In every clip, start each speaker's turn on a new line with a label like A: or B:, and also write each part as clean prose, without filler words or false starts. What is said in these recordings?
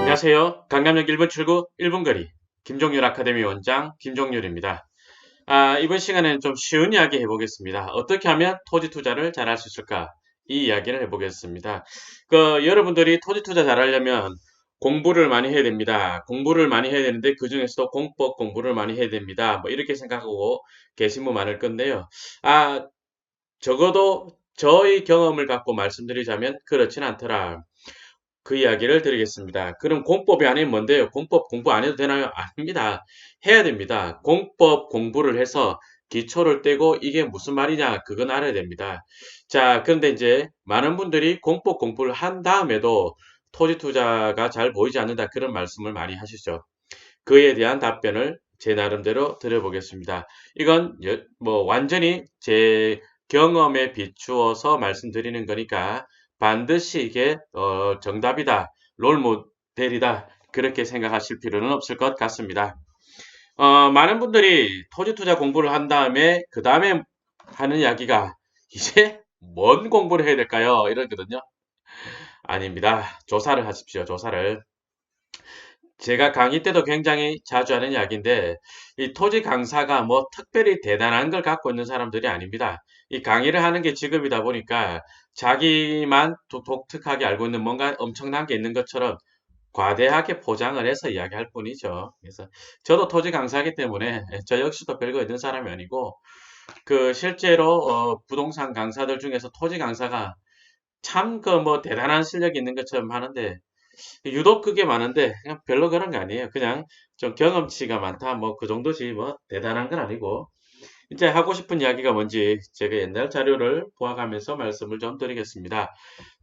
A: 안녕하세요. 강남역 1번 출구 1분 거리 김종률 아카데미 원장 김종률입니다. 이번 시간에는 좀 쉬운 이야기 해보겠습니다. 어떻게 하면 토지 투자를 잘할 수 있을까? 이 이야기를 해보겠습니다. 여러분들이 토지 투자 잘하려면 공부를 많이 해야 됩니다. 공부를 많이 해야 되는데 그 중에서도 공법 공부를 많이 해야 됩니다. 뭐 이렇게 생각하고 계신 분 많을 건데요. 적어도 저의 경험을 갖고 말씀드리자면 그렇진 않더라. 그 이야기를 드리겠습니다. 그럼 공법이 아니면 뭔데요? 공법 공부 안 해도 되나요? 아닙니다. 해야 됩니다. 공법 공부를 해서 기초를 떼고 이게 무슨 말이냐? 그건 알아야 됩니다. 자, 그런데 이제 많은 분들이 공법 공부를 한 다음에도 토지 투자가 잘 보이지 않는다. 그런 말씀을 많이 하시죠. 그에 대한 답변을 제 나름대로 드려보겠습니다. 이건 완전히 제 경험에 비추어서 말씀드리는 거니까 반드시 이게 정답이다, 롤모델이다 그렇게 생각하실 필요는 없을 것 같습니다. 많은 분들이 토지 투자 공부를 한 다음에 그 다음에 하는 이야기가 이제 뭔 공부를 해야 될까요? 이러거든요. 아닙니다. 조사를 하십시오. 조사를. 제가 강의 때도 굉장히 자주 하는 이야기인데, 이 토지 강사가 뭐 특별히 대단한 걸 갖고 있는 사람들이 아닙니다. 이 강의를 하는 게 직업이다 보니까 자기만 독특하게 알고 있는 뭔가 엄청난 게 있는 것처럼 과대하게 포장을 해서 이야기할 뿐이죠. 그래서 저도 토지 강사이기 때문에 저 역시도 별거 있는 사람이 아니고, 실제로 부동산 강사들 중에서 토지 강사가 참 뭐 대단한 실력이 있는 것처럼 하는데, 유독 그게 많은데 그냥 별로 그런 거 아니에요. 그냥 좀 경험치가 많다 뭐 그 정도지 뭐 대단한 건 아니고 이제 하고 싶은 이야기가 뭔지 제가 옛날 자료를 보아가면서 말씀을 좀 드리겠습니다.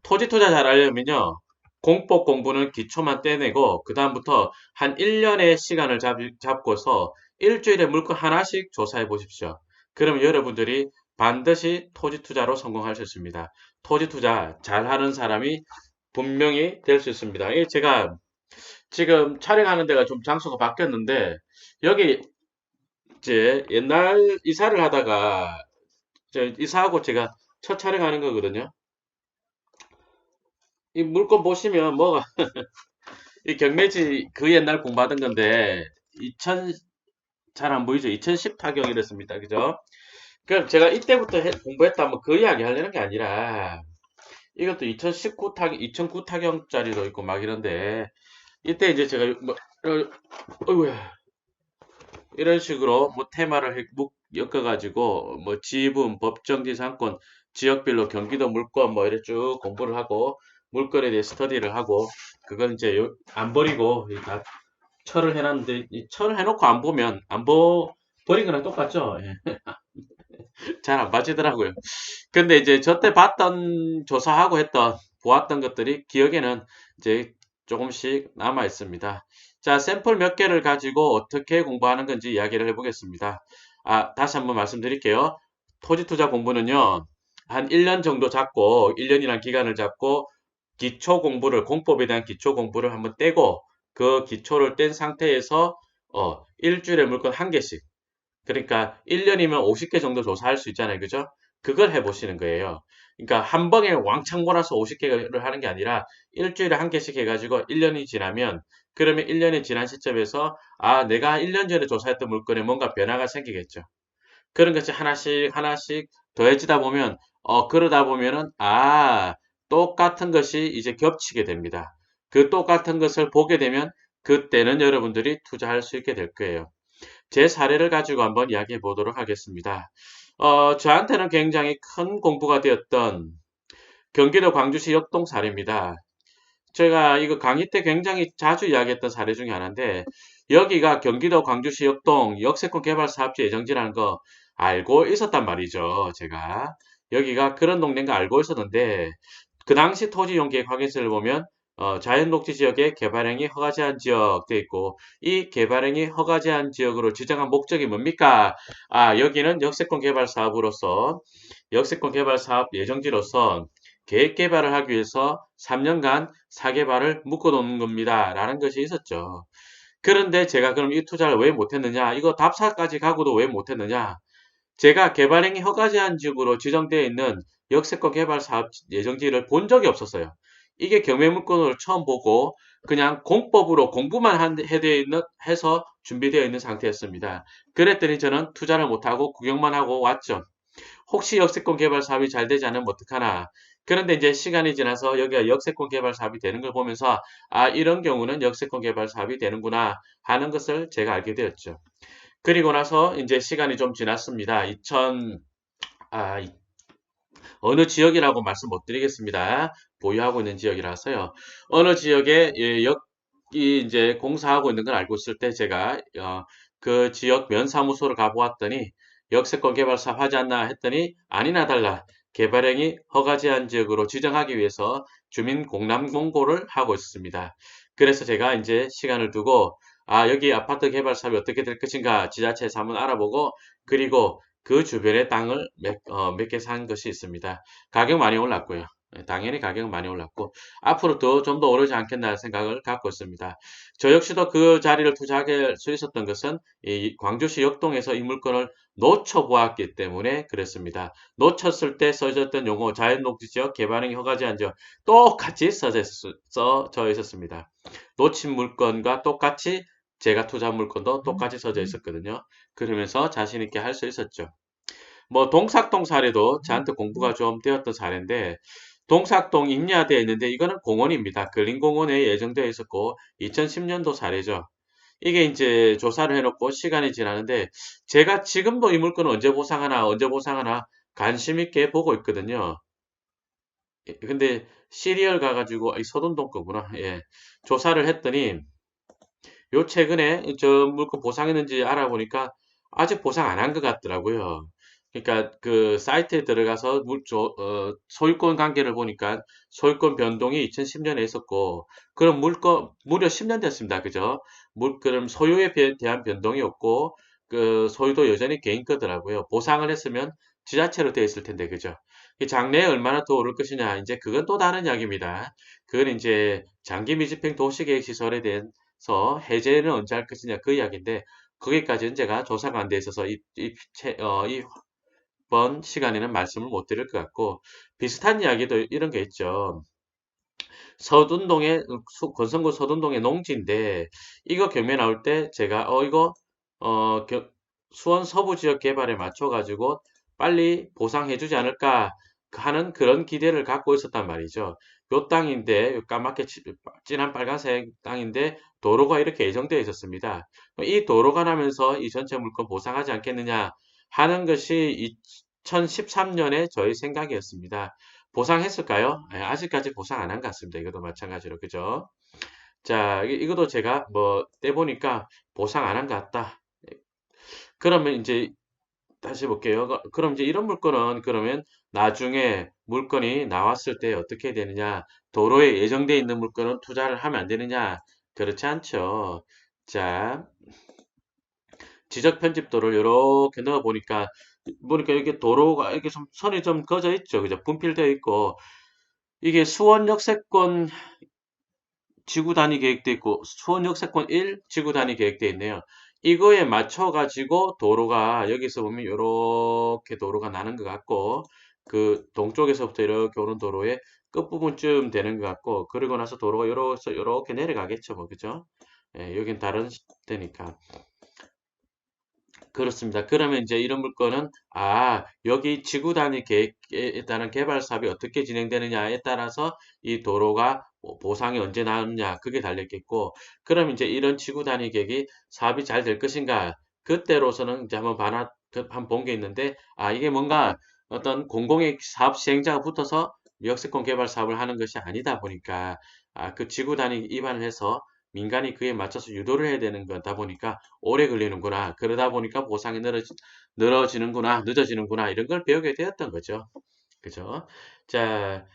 A: 토지 투자 잘하려면요. 공법 공부는 기초만 떼내고 그다음부터 한 1년의 시간을 잡고서 일주일에 물건 하나씩 조사해 보십시오. 그러면 여러분들이 반드시 토지 투자로 성공할 수 있습니다. 토지 투자 잘하는 사람이 분명히 될 수 있습니다. 이게 제가 지금 촬영하는 데가 좀 장소가 바뀌었는데 여기 이제 옛날 이사를 하다가 이사하고 제가 첫 촬영하는 거거든요. 이 물건 보시면 뭐가 이 경매지 그 옛날 공부하던 건데 2000 잘 안 보이죠? 2010 타경이랬습니다. 그죠? 그럼 제가 이때부터 공부했다 뭐 그 이야기 하려는 게 아니라 이것도 2019 2009 타경짜리도 있고 막 이런데 이때 이제 제가 뭐 어이구야 이런 식으로 뭐 테마를 엮어가지고 뭐 지분, 법정지 상권, 지역별로 경기도 물건 뭐 이래 쭉 공부를 하고 물건에 대해 스터디를 하고 그걸 이제 안 버리고 다 철을 해놨는데 이 철을 해놓고 안 보면 버린 거랑 똑같죠? 예. 잘 안 빠지더라고요. 근데 이제 저때 봤던 조사하고 보았던 것들이 기억에는 이제 조금씩 남아 있습니다. 자, 샘플 몇 개를 가지고 어떻게 공부하는 건지 이야기를 해보겠습니다. 다시 한번 말씀드릴게요. 토지 투자 공부는요, 한 1년 정도 잡고, 1년이란 기간을 잡고, 공법에 대한 기초 공부를 한번 떼고, 그 기초를 뗀 상태에서, 일주일에 물건 한 개씩, 그러니까 1년이면 50개 정도 조사할 수 있잖아요. 그죠? 그걸 해보시는 거예요. 그러니까 한 번에 왕창 몰아서 50개를 하는 게 아니라 일주일에 한 개씩 해가지고 1년이 지나면 그러면 1년이 지난 시점에서 내가 1년 전에 조사했던 물건에 뭔가 변화가 생기겠죠. 그런 것이 하나씩 하나씩 더해지다 보면 그러다 보면은 똑같은 것이 이제 겹치게 됩니다. 그 똑같은 것을 보게 되면 그때는 여러분들이 투자할 수 있게 될 거예요. 제 사례를 가지고 한번 이야기해 보도록 하겠습니다. 저한테는 굉장히 큰 공부가 되었던 경기도 광주시 역동 사례입니다. 제가 이거 강의 때 굉장히 자주 이야기했던 사례 중에 하나인데, 여기가 경기도 광주시 역동 역세권 개발 사업지 예정지라는 거 알고 있었단 말이죠, 제가. 여기가 그런 동네인 거 알고 있었는데, 그 당시 토지 이용 계획 확인서를 보면 자연녹지 지역에 개발행위 허가제한 지역 돼 있고 이 개발행위 허가제한 지역으로 지정한 목적이 뭡니까? 여기는 역세권 개발 사업 예정지로서 계획 개발을 하기 위해서 3년간 사개발을 묶어놓는 겁니다. 라는 것이 있었죠. 그런데 제가 그럼 이 투자를 왜 못했느냐? 이거 답사까지 가고도 왜 못했느냐? 제가 개발행위 허가 제한 지역으로 지정되어 있는 역세권 개발 사업 예정지를 본 적이 없었어요. 이게 경매물건을 처음 보고 그냥 공법으로 공부만 해서 준비되어 있는 상태였습니다. 그랬더니 저는 투자를 못하고 구경만 하고 왔죠. 혹시 역세권 개발 사업이 잘 되지 않으면 어떡하나. 그런데 이제 시간이 지나서 여기가 역세권 개발 사업이 되는 걸 보면서 아, 이런 경우는 역세권 개발 사업이 되는구나 하는 것을 제가 알게 되었죠. 그리고 나서 이제 시간이 좀 지났습니다. 아, 어느 지역이라고 말씀 못 드리겠습니다. 보유하고 있는 지역이라서요. 어느 지역에 이 이제 공사하고 있는 걸 알고 있을 때 제가 그 지역 면사무소를 가보았더니 역세권 개발 사업 하지 않나 했더니 아니나 달라 개발행위 허가 제한 지역으로 지정하기 위해서 주민 공람 공고를 하고 있습니다. 그래서 제가 이제 시간을 두고 아 여기 아파트 개발 사업이 어떻게 될 것인가 지자체에서 한번 알아보고 그리고 그 주변에 땅을 몇 개 산 것이 있습니다. 가격 많이 올랐고요. 당연히 가격은 많이 올랐고 앞으로 좀 더 오르지 않겠나 생각을 갖고 있습니다. 저 역시도 그 자리를 투자할 수 있었던 것은 이 광주시 역동에서 이 물건을 놓쳐보았기 때문에 그랬습니다. 놓쳤을 때 써졌던 용어 자연녹지지역 개발행위 허가 제한 지역 똑같이 써져 있었습니다. 놓친 물건과 똑같이 제가 투자한 물건도 똑같이 써져 있었거든요. 그러면서 자신 있게 할 수 있었죠. 뭐 동삭동 사례도 저한테 공부가 좀 되었던 사례인데 동삭동 임야되어 있는데 이거는 공원입니다. 근린공원에 예정되어 있었고 2010년도 사례죠. 이게 이제 조사를 해놓고 시간이 지나는데 제가 지금도 이 물건을 언제 보상하나 관심 있게 보고 있거든요. 근데 시리얼 가가지고 이 서둔동 거구나. 예. 조사를 했더니 요 최근에 저 물건 보상했는지 알아보니까 아직 보상 안 한 것 같더라고요. 그러니까 그 사이트에 들어가서 소유권 관계를 보니까 소유권 변동이 2010년에 있었고 그럼 물건 무려 10년 됐습니다. 그죠? 그럼 소유에 대한 변동이 없고 그 소유도 여전히 개인 거더라고요. 보상을 했으면 지자체로 되어 있을 텐데 그죠? 이 장래에 얼마나 더 오를 것이냐 이제 그건 또 다른 이야기입니다. 그건 이제 장기 미집행 도시계획 시설에 대해서 해제는 언제 할 것이냐 그 이야기인데 거기까지는 제가 조사가 안 돼 있어서 이번 시간에는 말씀을 못 드릴 것 같고 비슷한 이야기도 이런 게 있죠. 서둔동의 권성구 서둔동의 농지인데 이거 경매 나올 때 제가 이거 수원 서부 지역 개발에 맞춰 가지고 빨리 보상해 주지 않을까 하는 그런 기대를 갖고 있었단 말이죠. 요 땅인데 요 까맣게 진한 빨간색 땅인데 도로가 이렇게 예정되어 있었습니다. 이 도로가 나면서 이 전체 물건 보상하지 않겠느냐 하는 것이 2013년에 저희 생각이었습니다. 보상했을까요? 아직까지 보상 안 한 것 같습니다. 이것도 마찬가지로. 그죠? 자, 이것도 제가 뭐, 떼보니까 보상 안 한 것 같다. 그러면 이제 다시 볼게요. 그럼 이제 이런 물건은 그러면 나중에 물건이 나왔을 때 어떻게 되느냐? 도로에 예정되어 있는 물건은 투자를 하면 안 되느냐? 그렇지 않죠. 자, 지적 편집도를 이렇게 넣어 보니까 이게 도로가 이렇게 좀 선이 좀 그어져 있죠. 그죠? 분필되어 있고 이게 수원 역세권 지구 단위 계획돼 있고 수원 역세권 1 지구 단위 계획돼 있네요. 이거에 맞춰 가지고 도로가 여기서 보면 이렇게 도로가 나는 것 같고 그 동쪽에서부터 이렇게 오는 도로의 끝부분쯤 되는 것 같고 그리고 나서 도로가 이렇게 내려가겠죠. 뭐 그죠? 예, 여긴 다른 데니까. 그렇습니다. 그러면 이제 이런 물건은 여기 지구 단위 계획에 따른 개발 사업이 어떻게 진행되느냐에 따라서 이 도로가 보상이 언제 나오느냐 그게 달렸겠고 그럼 이제 이런 지구 단위 계획이 사업이 잘 될 것인가 그때로서는 이제 한번 본 게 있는데 이게 뭔가 어떤 공공의 사업 시행자가 붙어서 역세권 개발 사업을 하는 것이 아니다 보니까 그 지구 단위 입안을 해서 민간이 그에 맞춰서 유도를 해야 되는 거다 보니까 오래 걸리는구나. 그러다 보니까 보상이 늘어지는구나, 늦어지는구나, 이런 걸 배우게 되었던 거죠. 그죠? 자,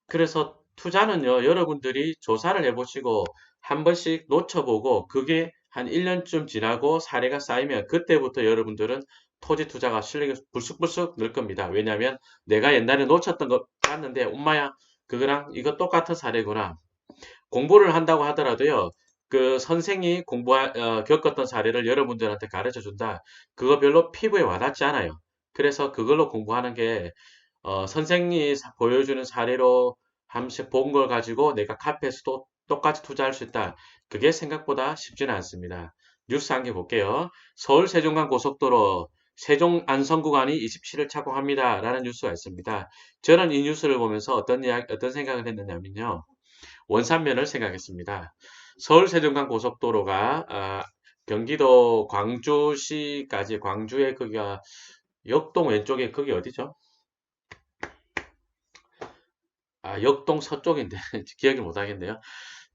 A: 그래서 투자는요, 여러분들이 조사를 해보시고, 한 번씩 놓쳐보고, 그게 한 1년쯤 지나고 사례가 쌓이면, 그때부터 여러분들은 토지 투자가 실력이 불쑥불쑥 늘 겁니다. 왜냐하면 내가 옛날에 놓쳤던 거 봤는데, 엄마야, 그거랑 이거 똑같은 사례구나. 공부를 한다고 하더라도요, 그 선생이 겪었던 사례를 여러분들한테 가르쳐 준다. 그거 별로 피부에 와닿지 않아요. 그래서 그걸로 공부하는 게, 선생이 보여주는 사례로 하면서 본 걸 가지고 내가 카페에서도 똑같이 투자할 수 있다. 그게 생각보다 쉽지는 않습니다. 뉴스 한 개 볼게요. 서울 세종간 고속도로 세종 안성 구간이 27일 착공합니다. 라는 뉴스가 있습니다. 저는 이 뉴스를 보면서 어떤 생각을 했느냐면요. 원산면을 생각했습니다. 서울 세종간 고속도로가 경기도 광주시까지 광주의 거기가 역동 왼쪽에 거기 어디죠? 역동 서쪽인데 기억이 못 하겠네요.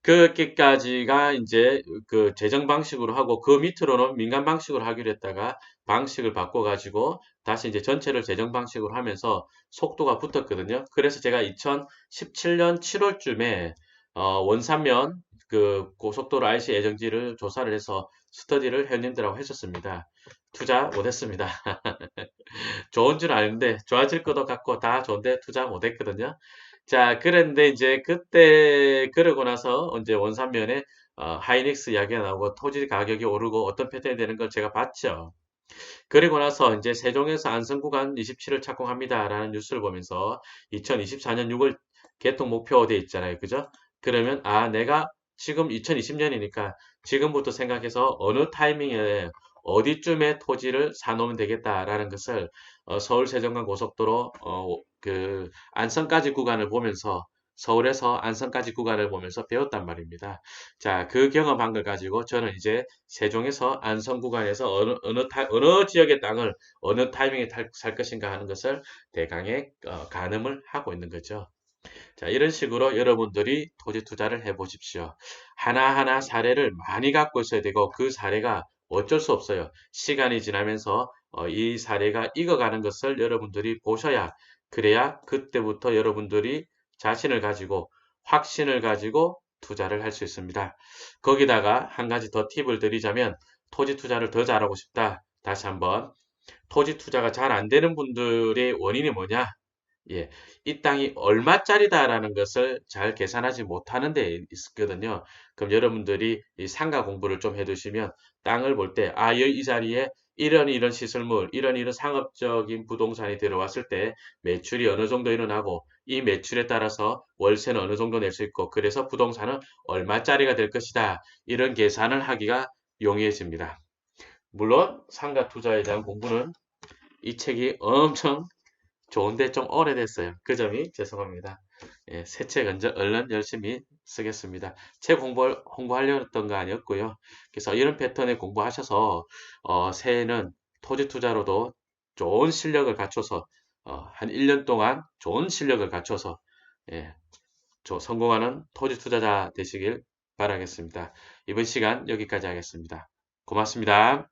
A: 그렇게까지가 이제 그 재정 방식으로 하고 그 밑으로는 민간 방식으로 하기로 했다가 방식을 바꿔가지고 다시 이제 전체를 재정 방식으로 하면서 속도가 붙었거든요. 그래서 제가 2017년 7월쯤에 원산면 그 고속도로 IC 예정지를 조사를 해서 스터디를 회원님들하고 했었습니다. 투자 못했습니다. 좋은 줄 아는데 좋아질 것도 같고 다 좋은데 투자 못했거든요. 자, 그런데 이제 그때 그러고 나서 이제 원산면에 하이닉스 이야기가 나오고 토지 가격이 오르고 어떤 패턴이 되는 걸 제가 봤죠. 그리고 나서 이제 세종에서 안성 구간 27을 착공합니다라는 뉴스를 보면서 2024년 6월 개통 목표돼 있잖아요. 그죠? 그러면 내가 지금 2020년이니까 지금부터 생각해서 어느 타이밍에 어디쯤에 토지를 사놓으면 되겠다라는 것을 서울 세종간 고속도로 그 안성까지 구간을 보면서 서울에서 안성까지 구간을 보면서 배웠단 말입니다. 자, 그 경험한 걸 가지고 저는 이제 세종에서 안성 구간에서 어느 지역의 땅을 어느 타이밍에 살 것인가 하는 것을 대강의 가늠을 하고 있는 거죠. 자, 이런 식으로 여러분들이 토지 투자를 해 보십시오. 하나하나 사례를 많이 갖고 있어야 되고 그 사례가 어쩔 수 없어요. 시간이 지나면서 이 사례가 익어가는 것을 여러분들이 보셔야 그래야 그때부터 여러분들이 자신을 가지고 확신을 가지고 투자를 할 수 있습니다. 거기다가 한 가지 더 팁을 드리자면 토지 투자를 더 잘하고 싶다. 다시 한번 토지 투자가 잘 안 되는 분들의 원인이 뭐냐? 예, 이 땅이 얼마짜리다라는 것을 잘 계산하지 못하는 데 있거든요. 그럼 여러분들이 이 상가 공부를 좀 해두시면 땅을 볼 때, 이 자리에 이런 시설물, 이런 상업적인 부동산이 들어왔을 때 매출이 어느 정도 일어나고 이 매출에 따라서 월세는 어느 정도 낼 수 있고 그래서 부동산은 얼마짜리가 될 것이다. 이런 계산을 하기가 용이해집니다. 물론 상가 투자에 대한 공부는 이 책이 엄청 좋은데 좀 오래됐어요. 그 점이 죄송합니다. 예, 새 책 얼른 열심히 쓰겠습니다. 책 홍보하려고 했던 거 아니었고요. 그래서 이런 패턴에 공부하셔서 새해에는 토지 투자로도 좋은 실력을 갖춰서 한 1년 동안 좋은 실력을 갖춰서 예, 성공하는 토지 투자자 되시길 바라겠습니다. 이번 시간 여기까지 하겠습니다. 고맙습니다.